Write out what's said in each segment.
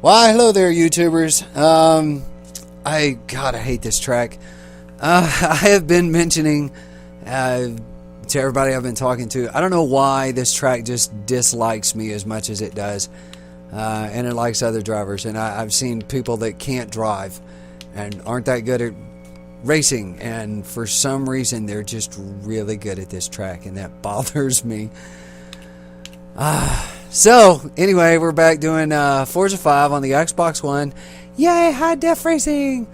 Why, hello there, YouTubers. God, I hate this track. I have been mentioning to everybody I've been talking to, I don't know why this track just dislikes me as much as it does, and it likes other drivers. And I've seen people that can't drive and aren't that good at racing, and for some reason they're just really good at this track, and that bothers me. So, anyway, we're back doing Forza 5 on the Xbox One. Yay, high def racing!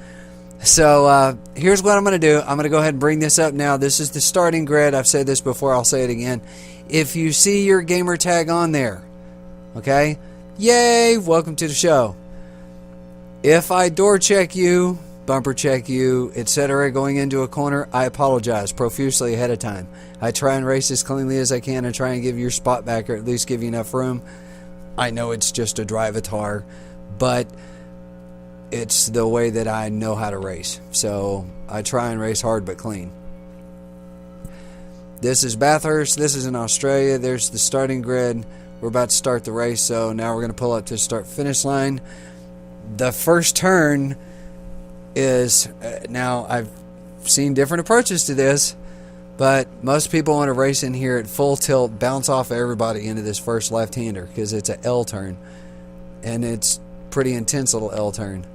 So, here's what I'm going to do. I'm going to go ahead and bring this up now. This is the starting grid. I've said this before. I'll say it again. If you see your gamer tag on there, okay? Yay, welcome to the show. If I door check you, bumper check you, etc. going into a corner, I apologize profusely ahead of time. I try and race as cleanly as I can and try and give your spot back, or at least give you enough room. I know it's just a Drivitar, but it's the way that I know how to race. So I try and race hard but clean. This is Bathurst. This is in Australia. There's the starting grid. We're about to start the race, so now we're going to pull up to the start-finish line. The first turn is, now I've seen different approaches to this, but most people want to race in here at full tilt, bounce off everybody into this first left-hander because it's an L turn, and it's pretty intense little L turn.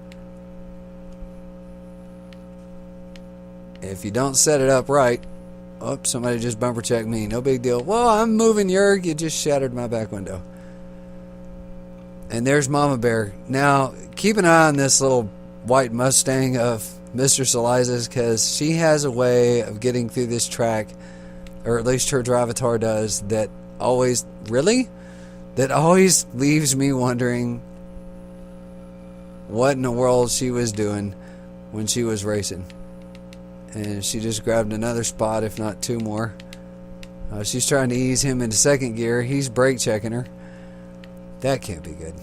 If you don't set it up right, oh, somebody just bumper checked me, no big deal. Well, I'm moving, Yerg, you just shattered my back window. And there's Mama Bear. Now, keep an eye on this little white Mustang of Mr. Saliza's, because she has a way of getting through this track, or at least her Drivitar does, that always leaves me wondering what in the world she was doing when she was racing. And she just grabbed another spot, if not two more. She's trying to ease him into second gear. He's brake checking her. That can't be good.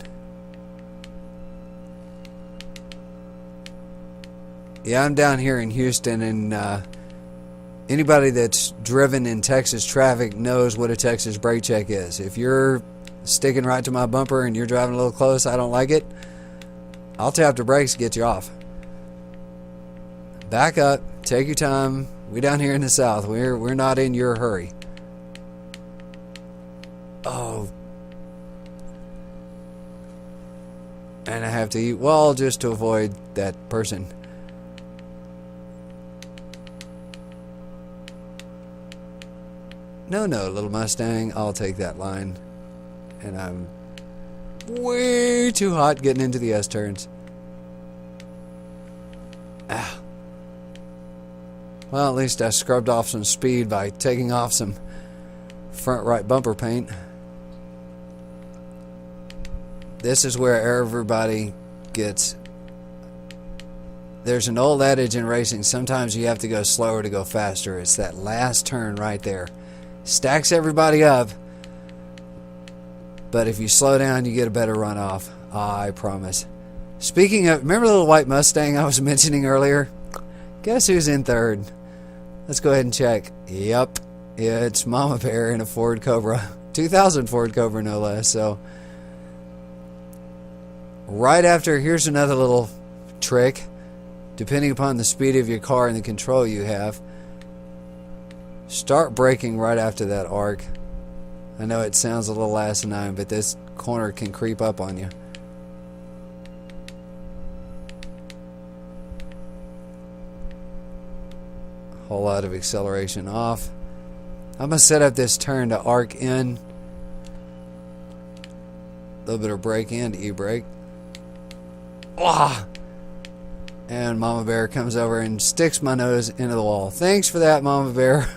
Yeah, I'm down here in Houston, and anybody that's driven in Texas traffic knows what a Texas brake check is. If you're sticking right to my bumper and you're driving a little close, I don't like it, I'll tap the brakes to get you off. Back up, take your time. We down here in the South, we're not in your hurry. Oh. And I have to eat well just to avoid that person. No, little Mustang, I'll take that line. And I'm way too hot getting into the S-turns. Ah. Well, at least I scrubbed off some speed by taking off some front right bumper paint. This is where everybody gets... There's an old adage in racing, sometimes you have to go slower to go faster. It's that last turn right there. Stacks everybody up, but if you slow down, you get a better runoff. I promise. Speaking of, remember the little white Mustang I was mentioning earlier? Guess who's in third? Let's go ahead and check. Yep, yeah, it's Mama Bear in a Ford Cobra, 2000 Ford Cobra no less. So right after, here's another little trick. Depending upon the speed of your car and the control you have, start braking right after that arc. I know it sounds a little asinine, but this corner can creep up on you. Whole lot of acceleration off. I'm going to set up this turn to arc in. A little bit of brake and e-brake. And Mama Bear comes over and sticks my nose into the wall. Thanks for that, Mama Bear.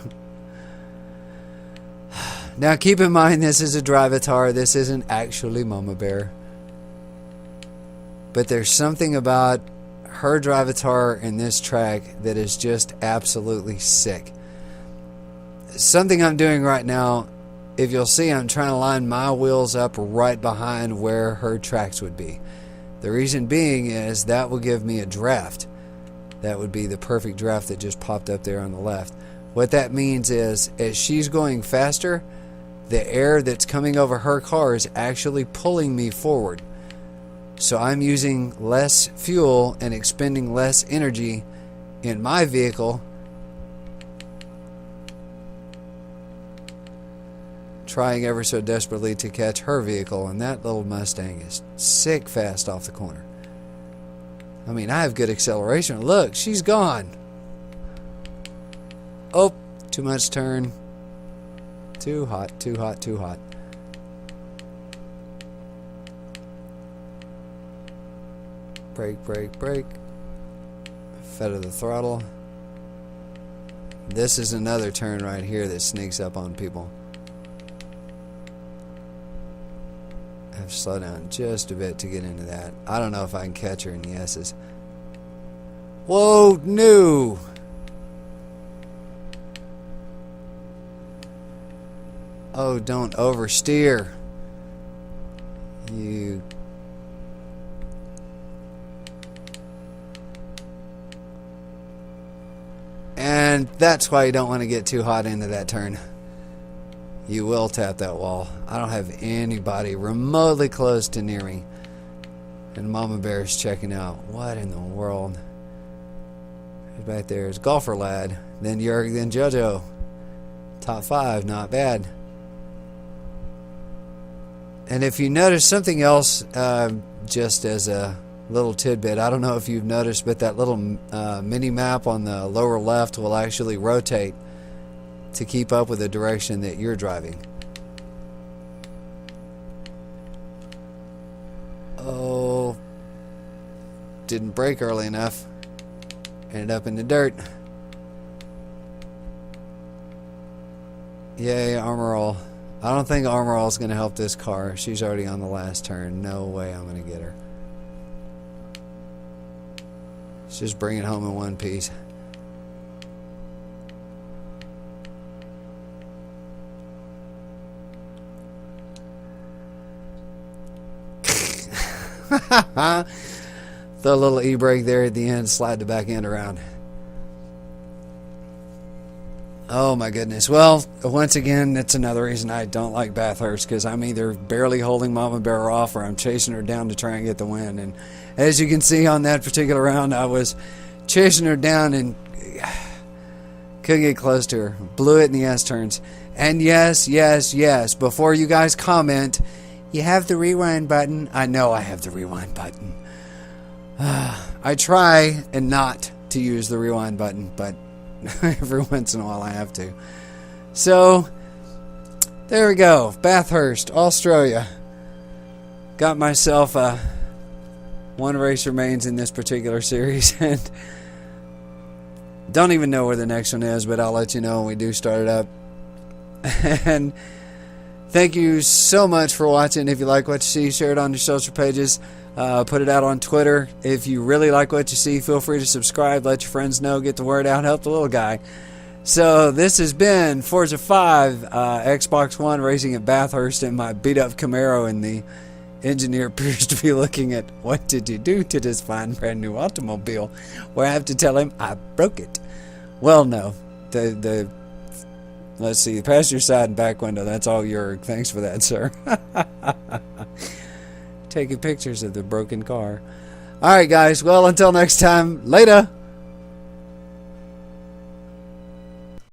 Now keep in mind, this is a Drivitar. This isn't actually Mama Bear. But there's something about her Drivitar in this track that is just absolutely sick. Something I'm doing right now, if you'll see, I'm trying to line my wheels up right behind where her tracks would be. The reason being is that will give me a draft. That would be the perfect draft that just popped up there on the left. What that means is, as she's going faster, the air that's coming over her car is actually pulling me forward. So I'm using less fuel and expending less energy in my vehicle, trying ever so desperately to catch her vehicle, and that little Mustang is sick fast off the corner. I mean, I have good acceleration. Look, she's gone. Oh, too much turn. Too hot, too hot, too hot. Brake, brake, brake. Feather the throttle. This is another turn right here that sneaks up on people. I have to slow down just a bit to get into that. I don't know if I can catch her in the S's. Whoa, no! Oh, don't oversteer. You... And that's why you don't want to get too hot into that turn. You will tap that wall. I don't have anybody remotely close to near me. And Mama Bear is checking out. What in the world? Back there is Golfer Lad. Then Jurg, then JoJo. Top 5, not bad. And if you notice something else, just as a little tidbit, I don't know if you've noticed, but that little mini map on the lower left will actually rotate to keep up with the direction that you're driving. Oh, didn't brake early enough. Ended up in the dirt. Yay, armor all. I don't think armor all is going to help this car. She's already on the last turn. No way I'm going to get her. Let's just bring it home in one piece. Throw a little e-brake there at the end, slide the back end around. Oh my goodness. Well, once again, that's another reason I don't like Bathurst, because I'm either barely holding Mama Bear off or I'm chasing her down to try and get the win. And as you can see on that particular round, I was chasing her down and couldn't get close to her. Blew it in the S-turns. And yes, yes, yes, before you guys comment, you have the rewind button. I know I have the rewind button. I try and not to use the rewind button, but every once in a while I have to. So, there we go. Bathurst, Australia. Got myself one race remains in this particular series, and don't even know where the next one is, but I'll let you know when we do start it up. And thank you so much for watching. If you like what you see, share it on your social pages. Put it out on Twitter. If you really like what you see, feel free to subscribe. Let your friends know. Get the word out. Help the little guy. So this has been Forza 5 Xbox One racing at Bathurst in my beat-up Camaro, and the engineer appears to be looking at, what did you do to this fine brand new automobile? Where I have to tell him I broke it. Well, no. Let's see, the passenger side and back window, that's all your. Thanks for that, sir. Taking pictures of the broken car. Alright, guys. Well, until next time, later.